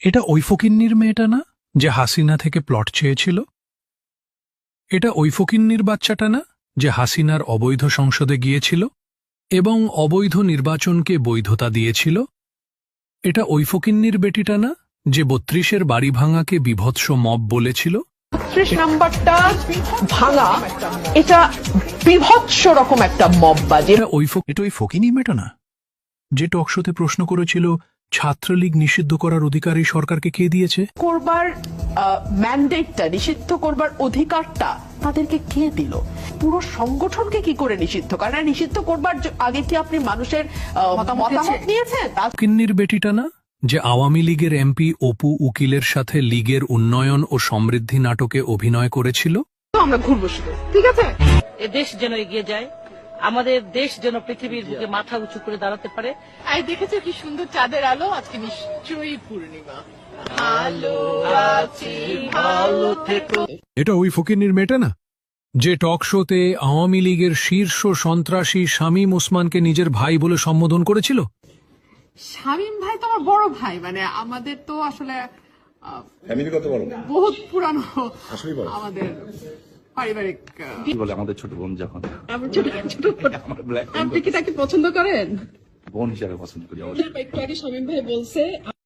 এটা ওই ফকিন্নির মেয়েটা না যে হাসিনা থেকে প্লট চেয়েছিল? এটা ওই ফকিন্নির বাচ্চাটা না যে হাসিনার অবৈধ সংসদে গিয়েছিল এবং অবৈধ নির্বাচনকে বৈধতা দিয়েছিল? এটা ওই ফকিন্নির বেটিটা না যে ৩২-এর বাড়ি ভাঙাকে বীভৎস মব বলেছিল? ৩২ নাম্বারটা ভাঙা, এটা বিভৎস রকম একটা মববাজি। এটা ওই ফকিন্নির মেয়েটা না যে টকশোতে প্রশ্ন করেছিল ছাত্রলীগ নিষিদ্ধ করার অধিকার এই সরকারকে কে দিয়েছে? করবার ম্যান্ডেটটা, নিষিদ্ধ করবার অধিকারটা তাদেরকে কে দিল? পুরো সংগঠনকে কি করে নিষিদ্ধ করে? নিষিদ্ধ করবার আগে কি আপনি মানুষের মতামত নিয়েছেন? ফকিন্নির বেটিটা না যে আওয়ামী লীগের এমপি অপু উকিলের সাথে লীগের উন্নয়ন ও সমৃদ্ধি নাটকে অভিনয় করেছিল? আমরা ঘুরবো শুধু, ঠিক আছে? এ দেশ যেন এগিয়ে যায়, আমাদের দেশ যেন পৃথিবীর বুকে মাথা উঁচু করে দাঁড়াতে পারে। আই দেখেছো কি সুন্দর চাঁদের আলো, আজকে নিশ্চয়ই পূর্ণিমা। এটা ওই ফকিন্নির মেয়েটা না যে টক শোতে আওয়ামী লীগের শীর্ষ সন্ত্রাসী শামীম ওসমানকে নিজের ভাই বলে সম্বোধন করেছিল? শামীম ভাই তো আমার বড় ভাই, মানে আমাদের তো আসলে ফ্যামিলি কত বড়? বহুত পুরানো আসলেই বড়। আমাদের পারিবারিক। কি বলে আমাদের ছোট বোন যখন আমার ছোট আমার ব্ল্যাক আপনি কি তাকে পছন্দ করেন? বোন হিসাবে পছন্দ করি অবশ্যই। একটু আগে শামীম ভাই বলছে